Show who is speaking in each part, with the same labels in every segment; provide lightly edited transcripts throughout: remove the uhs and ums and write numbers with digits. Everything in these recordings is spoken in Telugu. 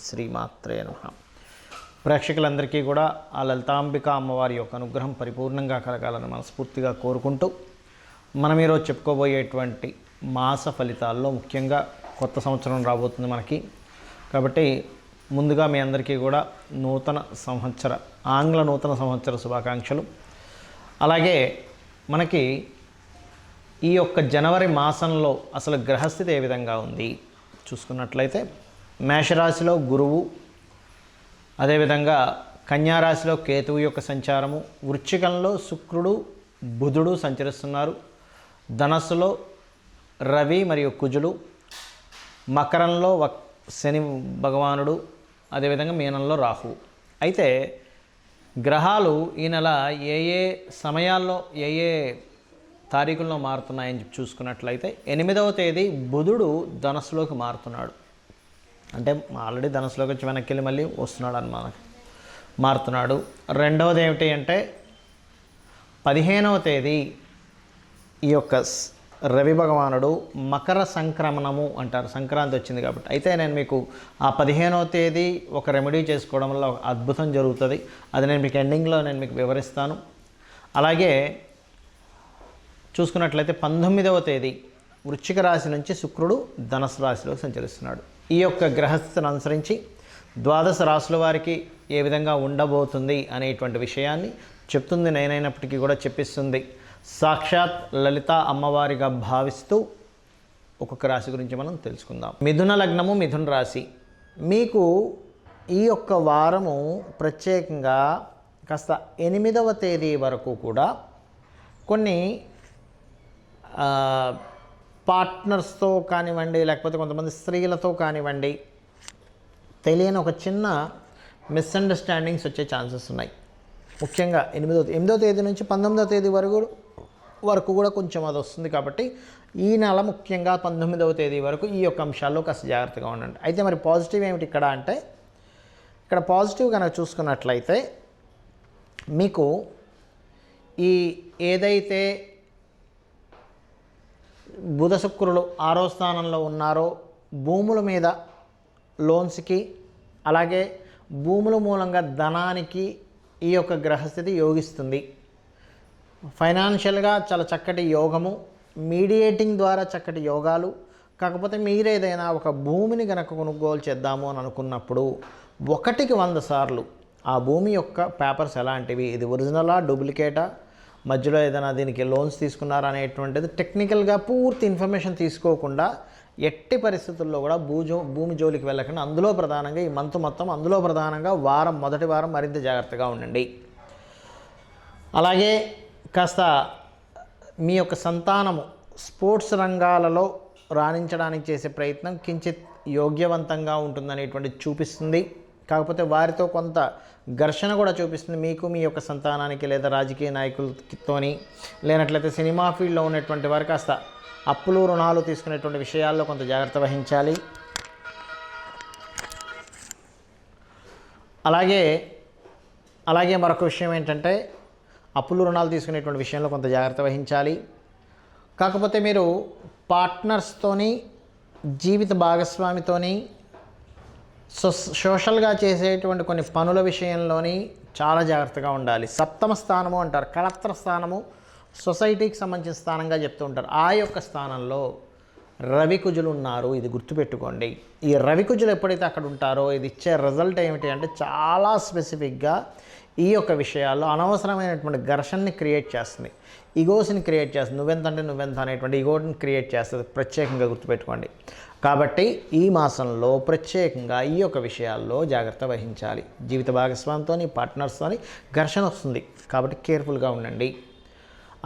Speaker 1: శ్రీమాత్రే నమః. ప్రేక్షకులందరికీ కూడా ఆ లలితాంబిక అమ్మవారి యొక్క అనుగ్రహం పరిపూర్ణంగా కలగాలని మనస్ఫూర్తిగా కోరుకుంటూ మనం ఈరోజు చెప్పుకోబోయేటువంటి మాస ఫలితాల్లో ముఖ్యంగా కొత్త సంవత్సరం రాబోతుంది మనకి. కాబట్టి ముందుగా మీ అందరికీ కూడా ఆంగ్ల నూతన సంవత్సర శుభాకాంక్షలు. అలాగే మనకి ఈ యొక్క జనవరి మాసంలో అసలు గ్రహస్థితి ఏ విధంగా ఉంది చూసుకున్నట్లయితే, మేషరాశిలో గురువు, అదేవిధంగా కన్యారాశిలో కేతువు యొక్క సంచారము, వృశ్చికంలో శుక్రుడు బుధుడు సంచరిస్తున్నారు, ధనస్సులో రవి మరియు కుజులు, మకరంలో శని భగవానుడు, అదేవిధంగా మీనంలో రాహువు. అయితే గ్రహాలు ఈ నెల ఏ ఏ సమయాల్లో ఏ ఏ తారీఖుల్లో మారుతున్నాయని చూసుకున్నట్లయితే, 8వ తేదీ బుధుడు ధనస్సులోకి మారుతున్నాడు. అంటే ఆల్రెడీ ధనస్సులోకి వచ్చి వెనక్కి వెళ్ళి మళ్ళీ వస్తున్నాడు అన్నమాట, మారుతున్నాడు. రెండవది ఏమిటి అంటే 15వ తేదీ ఈ యొక్క రవి భగవానుడు మకర సంక్రమణము అంటారు, సంక్రాంతి వచ్చింది కాబట్టి. అయితే నేను మీకు ఆ 15వ తేదీ ఒక రెమెడీ చేసుకోవడం వల్ల ఒక అద్భుతం జరుగుతుంది. అది నేను మీకు ఎండింగ్లో మీకు వివరిస్తాను. అలాగే చూసుకున్నట్లయితే 19వ తేదీ వృశ్చిక రాశి నుంచి శుక్రుడు ధనుసు రాశిలో సంచరిస్తున్నాడు. ఈ యొక్క గ్రహస్థితిని అనుసరించి ద్వాదశ రాశుల వారికి ఏ విధంగా ఉండబోతుంది అనేటువంటి విషయాన్ని చెప్తుంది నేనైనప్పటికీ కూడా చెప్పిస్తుంది సాక్షాత్ లలిత అమ్మవారిగా భావిస్తూ ఒక్కొక్క రాశి గురించి మనం తెలుసుకుందాం. మిథున లగ్నము, మిథున రాశి. మీకు ఈ యొక్క వారము ప్రత్యేకంగా కాస్త 8వ తేదీ వరకు కూడా కొన్ని పార్ట్నర్స్తో కానివ్వండి, లేకపోతే కొంతమంది స్త్రీలతో కానివ్వండి, తెలియని ఒక చిన్న మిస్అండర్స్టాండింగ్స్ వచ్చే ఛాన్సెస్ ఉన్నాయి. ముఖ్యంగా 8వ తేదీ నుంచి 19వ తేదీ వరకు కూడా కొంచెం అది వస్తుంది. కాబట్టి ఈ నెల ముఖ్యంగా 19వ తేదీ వరకు ఈ యొక్క అంశాల్లో కాస్త జాగ్రత్తగా ఉండండి. అయితే మరి పాజిటివ్ ఏమిటి ఇక్కడ అంటే, ఇక్కడ పాజిటివ్ కనుక చూసుకున్నట్లయితే మీకు ఈ ఏదైతే బుధ శుక్రులు 6వ స్థానంలో ఉన్నారో, భూముల మీద లోన్స్కి, అలాగే భూముల మూలంగా ధనానికి ఈ యొక్క గ్రహస్థితి యోగిస్తుంది. ఫైనాన్షియల్గా చాలా చక్కటి యోగము, మీడియేటింగ్ ద్వారా చక్కటి యోగాలు. కాకపోతే మీరేదైనా ఒక భూమిని కనుక కొనుగోలు చేద్దాము అని అనుకున్నప్పుడు 1కి 100 సార్లు ఆ భూమి యొక్క పేపర్స్ ఎలాంటివి, ఇది ఒరిజినలా డూప్లికేటా, మధ్యలో ఏదైనా దీనికి లోన్స్ తీసుకున్నారా అనేటువంటిది టెక్నికల్గా పూర్తి ఇన్ఫర్మేషన్ తీసుకోకుండా ఎట్టి పరిస్థితుల్లో కూడా భూమి జోలికి వెళ్ళకుండా, అందులో ప్రధానంగా ఈ మంత్ మొత్తం అందులో ప్రధానంగా మొదటి వారం మరింత జాగ్రత్తగా ఉండండి. అలాగే కాస్త మీ యొక్క సంతానము స్పోర్ట్స్ రంగాలలో రాణించడానికి చేసే ప్రయత్నం కించిత్ యోగ్యవంతంగా ఉంటుందనేటువంటిది చూపిస్తుంది. కాకపోతే వారితో కొంత ఘర్షణ కూడా చూపిస్తుంది, మీకు మీ యొక్క సంతానానికి, లేదా రాజకీయ నాయకులతోని, లేనట్లయితే సినిమా ఫీల్డ్లో ఉన్నటువంటి వారు కాస్త అప్పులు రుణాలు తీసుకునేటువంటి విషయాల్లో కొంత జాగ్రత్త వహించాలి. అలాగే మరొక విషయం ఏంటంటే, అప్పులు రుణాలు తీసుకునేటువంటి విషయంలో కొంత జాగ్రత్త వహించాలి. కాకపోతే మీరు పార్ట్నర్స్తోని, జీవిత భాగస్వామితోని, సోషల్గా చేసేటువంటి కొన్ని పనుల విషయంలోని చాలా జాగ్రత్తగా ఉండాలి. 7వ స్థానము అంటారు, కళత్ర స్థానము, సొసైటీకి సంబంధించిన స్థానంగా చెప్తూ ఉంటారు. ఆ యొక్క స్థానంలో రవికుజులు ఉన్నారు, ఇది గుర్తుపెట్టుకోండి. ఈ రవికుజులు ఎప్పుడైతే అక్కడ ఉంటారో ఇది ఇచ్చే రిజల్ట్ ఏమిటి అంటే, చాలా స్పెసిఫిక్గా ఈ యొక్క విషయాల్లో అనవసరమైనటువంటి ఘర్షణని క్రియేట్ చేస్తుంది, ఈగోస్ని క్రియేట్ చేస్తుంది. నువ్వెంత అనేటువంటి ఈగోని క్రియేట్ చేస్తుంది, ప్రత్యేకంగా గుర్తుపెట్టుకోండి. కాబట్టి ఈ మాసంలో ప్రత్యేకంగా ఈ యొక్క విషయాల్లో జాగ్రత్త వహించాలి. జీవిత భాగస్వామితో, పార్ట్నర్స్తో ఘర్షణ వస్తుంది, కాబట్టి కేర్ఫుల్గా ఉండండి.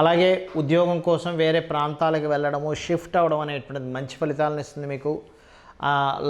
Speaker 1: అలాగే ఉద్యోగం కోసం వేరే ప్రాంతాలకు వెళ్ళడము, షిఫ్ట్ అవ్వడం అనేటువంటిది మంచి ఫలితాలను ఇస్తుంది మీకు.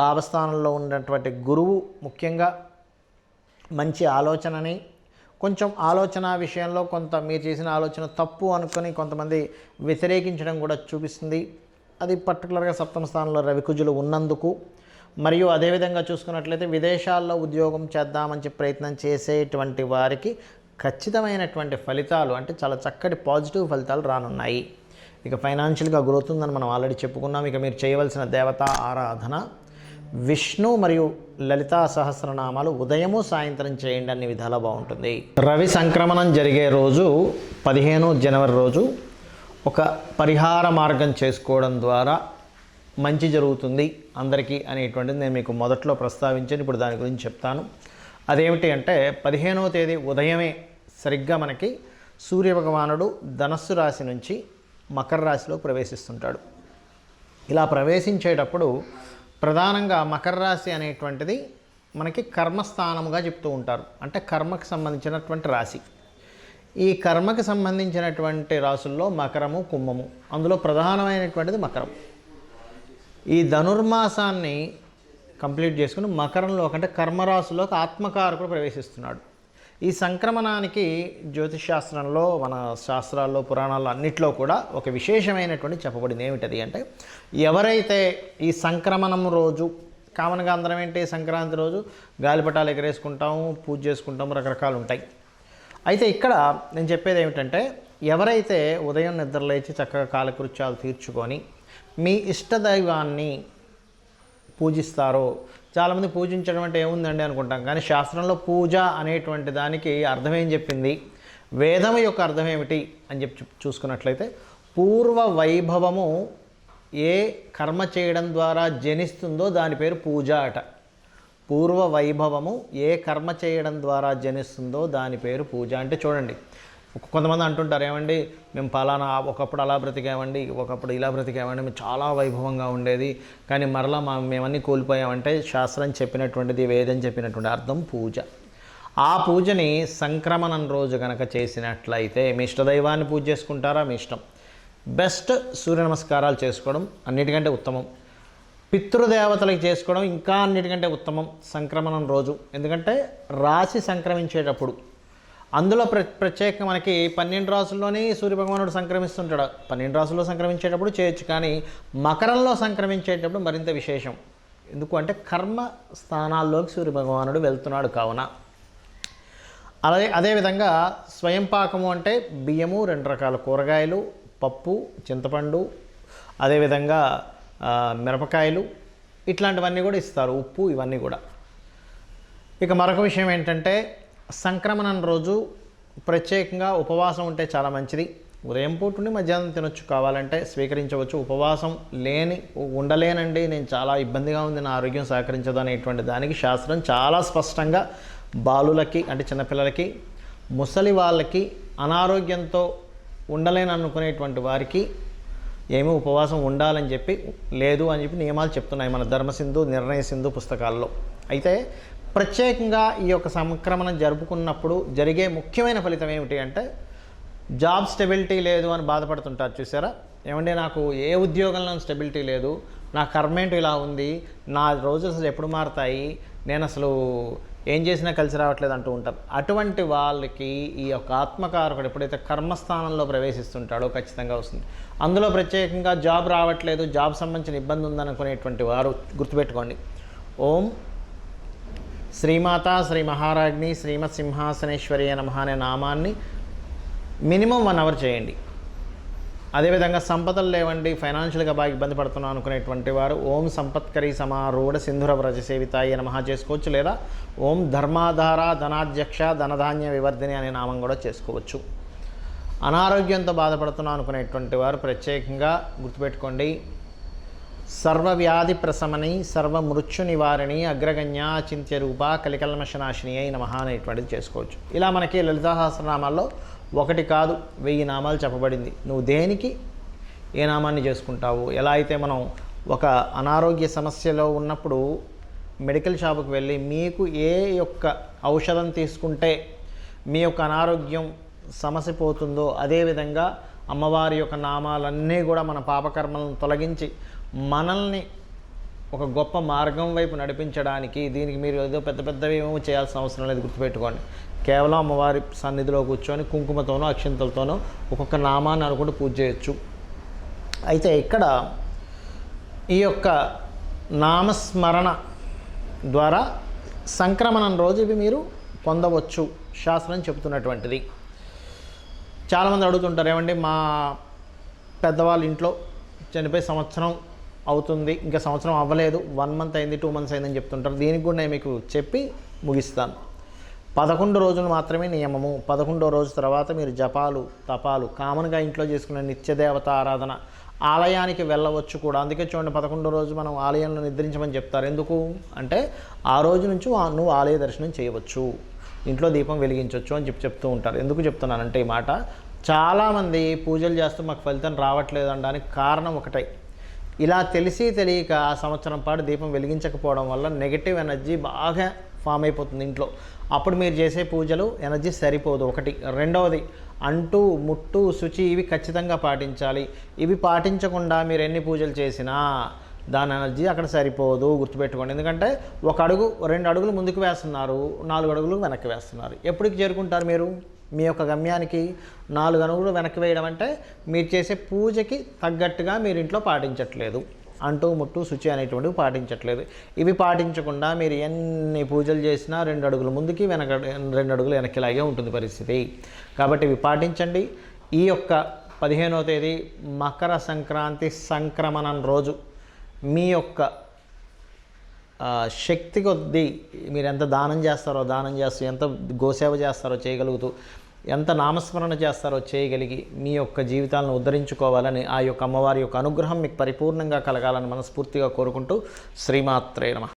Speaker 1: లాభస్థానంలో ఉన్నటువంటి గురువు ముఖ్యంగా మంచి ఆలోచనని, కొంచెం ఆలోచన విషయంలో కొంత మీరు చేసిన ఆలోచన తప్పు అనుకొని కొంతమంది వ్యతిరేకించడం కూడా చూపిస్తుంది. అది పర్టికులర్గా 7వ స్థానంలో రవికుజులు ఉన్నందుకు. మరియు అదేవిధంగా చూసుకున్నట్లయితే విదేశాల్లో ఉద్యోగం చేద్దామని చెప్పి ప్రయత్నం చేసేటువంటి వారికి ఖచ్చితమైనటువంటి ఫలితాలు, అంటే చాలా చక్కటి పాజిటివ్ ఫలితాలు రానున్నాయి. ఇక ఫైనాన్షియల్గా గ్రోత్ ఉందని మనం ఆల్రెడీ చెప్పుకున్నాం. ఇక మీరు చేయవలసిన దేవతా ఆరాధన విష్ణు మరియు లలితా సహస్రనామాలు ఉదయము సాయంత్రం చేయండి, అన్ని విధాలా బాగుంటుంది. రవి సంక్రమణం జరిగే రోజు 15 జనవరి రోజు ఒక పరిహార మార్గం చేసుకోవడం ద్వారా మంచి జరుగుతుంది అందరికీ అనేటువంటిది నేను మీకు మొదట్లో ప్రస్తావించాను. ఇప్పుడు దాని గురించి చెప్తాను. అదేమిటి అంటే 15వ తేదీ ఉదయమే సరిగ్గా మనకి సూర్యభగవానుడు ధనస్సు రాశి నుంచి మకర రాశిలో ప్రవేశిస్తుంటాడు. ఇలా ప్రవేశించేటప్పుడు ప్రధానంగా మకర రాశి అనేటువంటిది మనకి కర్మస్థానముగా చెప్తూ ఉంటారు. అంటే కర్మకు సంబంధించినటువంటి రాశి. ఈ కర్మకు సంబంధించినటువంటి రాశుల్లో మకరము, కుంభము, అందులో ప్రధానమైనటువంటిది మకరం. ఈ ధనుర్మాసాన్ని కంప్లీట్ చేసుకుని మకరంలో అంటే కర్మరాశుల్లోకి ఆత్మకారకుడు ప్రవేశిస్తున్నాడు. ఈ సంక్రమణానికి జ్యోతిష్ శాస్త్రంలో, మన శాస్త్రాల్లో, పురాణాల్లో అన్నిట్లో కూడా ఒక విశేషమైనటువంటి చెప్పబడింది. ఏమిటది అంటే, ఎవరైతే ఈ సంక్రమణం రోజు, కామన్గా అందరం ఏంటి సంక్రాంతి రోజు గాలిపటాలు ఎగరేసుకుంటాము, పూజ చేసుకుంటాము, రకరకాలు ఉంటాయి. అయితే ఇక్కడ నేను చెప్పేది ఏమిటంటే, ఎవరైతే ఉదయం నిద్రలేచి చక్కగా కాలకృత్యాలు తీర్చుకొని మీ ఇష్టదైవాన్ని పూజిస్తారో, చాలామంది పూజించడం అంటే ఏముందండి అనుకుంటాం, కానీ శాస్త్రంలో పూజ అనేటువంటి దానికి అర్థం ఏం చెప్పింది, వేదం యొక్క అర్థం ఏమిటి అని చెప్పి చూసుకున్నట్లయితే, పూర్వ వైభవము ఏ కర్మ చేయడం ద్వారా జనిస్తుందో దాని పేరు పూజ అట. పూర్వ వైభవము ఏ కర్మ చేయడం ద్వారా జనిస్తుందో దాని పేరు పూజ. అంటే చూడండి, కొంతమంది అంటుంటారు, ఏమండి మేము పలానా ఒకప్పుడు అలా బ్రతికామండి, ఒకప్పుడు ఇలా బ్రతికామండి, మేము చాలా వైభవంగా ఉండేది, కానీ మరలా మేమన్నీ కోల్పోయామంటే శాస్త్రం చెప్పినటువంటిది, వేదం చెప్పినటువంటి అర్థం పూజ. ఆ పూజని సంక్రమణం రోజు కనుక చేసినట్లయితే, మీ ఇష్టదైవాన్ని పూజ చేసుకుంటారా మీ ఇష్టం, బెస్ట్ సూర్య నమస్కారాలు చేసుకోవడం అన్నిటికంటే ఉత్తమం. పితృదేవతలకు చేసుకోవడం ఇంకా అన్నిటికంటే ఉత్తమం సంక్రమణం రోజు. ఎందుకంటే రాశి సంక్రమించేటప్పుడు అందులో ప్రత్యేకంగా మనకి 12 రాసుల్లోనే సూర్యభగవానుడు సంక్రమిస్తుంటాడు. 12 రాసుల్లో సంక్రమించేటప్పుడు చేయొచ్చు, కానీ మకరంలో సంక్రమించేటప్పుడు మరింత విశేషం. ఎందుకు అంటే కర్మ స్థానాల్లోకి సూర్యభగవానుడు వెళ్తున్నాడు కావున. అదేవిధంగా స్వయం పాకము అంటే బియ్యము, 2 రకాల కూరగాయలు, పప్పు, చింతపండు, అదేవిధంగా మిరపకాయలు, ఇట్లాంటివన్నీ కూడా ఇస్తారు, ఉప్పు, ఇవన్నీ కూడా. ఇక మరొక విషయం ఏంటంటే, సంక్రమణం రోజు ప్రత్యేకంగా ఉపవాసం ఉంటే చాలా మంచిది. ఉదయం పూట ఉండి మధ్యాహ్నం తినొచ్చు, కావాలంటే స్వీకరించవచ్చు. ఉపవాసం ఉండలేనండి, నేను చాలా ఇబ్బందిగా ఉంది, నా ఆరోగ్యం సహకరించదు అనేటువంటి దానికి శాస్త్రం చాలా స్పష్టంగా బాలులకి అంటే చిన్నపిల్లలకి, ముసలి వాళ్ళకి, అనారోగ్యంతో ఉండలేని అనుకునేటువంటి వారికి ఏమీ ఉపవాసం ఉండాలని చెప్పి లేదు అని చెప్పి నియమాలు చెప్తున్నాయి మన ధర్మసింధు, నిర్ణయ సింధు పుస్తకాల్లో. అయితే ప్రత్యేకంగా ఈ యొక్క సంక్రమణం జరుపుకున్నప్పుడు జరిగే ముఖ్యమైన ఫలితం ఏమిటి అంటే, జాబ్ స్టెబిలిటీ లేదు అని బాధపడుతుంటారు చూసారా. ఏమంటే నాకు ఏ ఉద్యోగంలో స్టెబిలిటీ లేదు, నా కర్మేంటి ఇలా ఉంది, నా రోజులు అసలు ఎప్పుడు మారుతాయి, నేను అసలు ఏం చేసినా కలిసి రావట్లేదు అంటూ ఉంటారు. అటువంటి వాళ్ళకి ఈ యొక్క ఆత్మకారకుడు ఎప్పుడైతే కర్మస్థానంలో ప్రవేశిస్తుంటాడో ఖచ్చితంగా వస్తుంది. అందులో ప్రత్యేకంగా జాబ్ రావట్లేదు, జాబ్ సంబంధించిన ఇబ్బంది ఉందనుకునేటువంటి వారు గుర్తుపెట్టుకోండి, ఓం శ్రీమాత శ్రీ మహారాజ్ని శ్రీమత్ సింహాసనేశ్వరి నమః అనే నామాన్ని మినిమం 1 అవర్ చేయండి. అదేవిధంగా సంపదలు లేవండి, ఫైనాన్షియల్గా బాగా ఇబ్బంది పడుతున్నాను అనుకునేటువంటి వారు ఓం సంపత్కరీ సమారూఢ సింధుర వ్రజ సేవితాయ నమః చేసుకోవచ్చు. లేదా ఓం ధర్మాధార ధనాధ్యక్ష ధనధాన్య వివర్ధిని అనే నామం కూడా చేసుకోవచ్చు. అనారోగ్యంతో బాధపడుతున్నాను అనుకునేటువంటి వారు ప్రత్యేకంగా గుర్తుపెట్టుకోండి, సర్వవ్యాధి ప్రశమని సర్వమృత్యు నివారిణి అగ్రగణ్య చింత్య రూప కలికల్మషనాశిని అయి నమః అనేటువంటిది చేసుకోవచ్చు. ఇలా మనకి లలితా సహస్రనామాల్లో 1 కాదు 1000 నామాలు చెప్పబడింది. నువ్వు దేనికి ఏ నామాన్ని చేసుకుంటావు. ఎలా అయితే మనం ఒక అనారోగ్య సమస్యలో ఉన్నప్పుడు మెడికల్ షాపుకి వెళ్ళి మీకు ఏ యొక్క ఔషధం తీసుకుంటే మీ యొక్క అనారోగ్యం సమస్య పోతుందో, అదేవిధంగా అమ్మవారి యొక్క నామాలన్నీ కూడా మన పాపకర్మలను తొలగించి మనల్ని ఒక గొప్ప మార్గం వైపు నడిపించడానికి, దీనికి మీరు ఏదో పెద్ద పెద్దవి ఏమో చేయాల్సిన అవసరం లేదు. గుర్తుపెట్టుకోండి, కేవలం అమ్మవారి సన్నిధిలో కూర్చొని కుంకుమతోనో అక్షింతలతోనో ఒక్కొక్క నామాన్ని అనుకుంటూ పూజ చేయొచ్చు. అయితే ఇక్కడ ఈ యొక్క నామస్మరణ ద్వారా సంక్రమణం రోజు ఇవి మీరు పొందవచ్చు శాస్త్రం చెబుతున్నటువంటిది. చాలామంది అడుగుతుంటారు, ఏమండి మా పెద్దవాళ్ళ ఇంట్లో చనిపోయి సంవత్సరం అవుతుంది, ఇంకా సంవత్సరం అవ్వలేదు, 1 మంత్ అయింది, 2 మంత్స్ అయిందని చెప్తుంటారు. దీనికి కూడా నేను మీకు చెప్పి ముగిస్తాను. 11 రోజులు మాత్రమే నియమము. 11వ రోజు తర్వాత మీరు జపాలు తపాలు కామన్గా ఇంట్లో చేసుకునే నిత్యదేవత ఆరాధన ఆలయానికి వెళ్ళవచ్చు కూడా. అందుకే చూడండి 11వ రోజు మనం ఆలయంలో నిద్రించమని చెప్తారు. ఎందుకు అంటే ఆ రోజు నుంచి నువ్వు ఆలయ దర్శనం చేయవచ్చు, ఇంట్లో దీపం వెలిగించవచ్చు అని చెప్తూ ఉంటారు. ఎందుకు చెప్తున్నానంటే ఈ మాట, చాలామంది పూజలు చేస్తూ మాకు ఫలితం రావట్లేదు అనడానికి కారణం ఒకటే, ఇలా తెలిసి తెలియక ఆ సంవత్సరం పాటు దీపం వెలిగించకపోవడం వల్ల నెగిటివ్ ఎనర్జీ బాగా ఫామ్ అయిపోతుంది ఇంట్లో. అప్పుడు మీరు చేసే పూజలు ఎనర్జీ సరిపోదు ఒకటి. రెండవది అంటూ ముట్టు శుచి ఇవి ఖచ్చితంగా పాటించాలి. ఇవి పాటించకుండా మీరు ఎన్ని పూజలు చేసినా దాని ఎనర్జీ అక్కడ సరిపోదు, గుర్తుపెట్టుకోండి. ఎందుకంటే 1 అడుగు 2 అడుగులు ముందుకు వేస్తున్నారు, 4 అడుగులు వెనక్కి వేస్తున్నారు. ఎప్పటికి చేరుకుంటారు మీరు మీ యొక్క గమ్యానికి? 4 అడుగులు వెనక్కి వేయడం అంటే మీరు చేసే పూజకి తగ్గట్టుగా మీరు ఇంట్లో పాటించట్లేదు, అంటూ ముట్టు శుచి అనేటువంటివి పాటించట్లేదు. ఇవి పాటించకుండా మీరు ఎన్ని పూజలు చేసినా 2 అడుగులు ముందుకి 2 అడుగులు వెనక్కిలాగే ఉంటుంది పరిస్థితి. కాబట్టి ఇవి పాటించండి. ఈ యొక్క 15వ తేదీ మకర సంక్రాంతి సంక్రమణం రోజు మీ యొక్క శక్తి కొద్దీ మీరు ఎంత దానం చేస్తారో దానం చేస్తూ, ఎంత గోసేవ చేస్తారో చేయగలుగుతూ, ఎంత నామస్మరణ చేస్తారో చేయగలిగి మీ యొక్క జీవితాలను ఉద్ధరించుకోవాలని, ఆ యొక్క అమ్మవారి యొక్క అనుగ్రహం మీకు పరిపూర్ణంగా కలగాలని మనస్ఫూర్తిగా కోరుకుంటూ శ్రీమాత్రే నమః.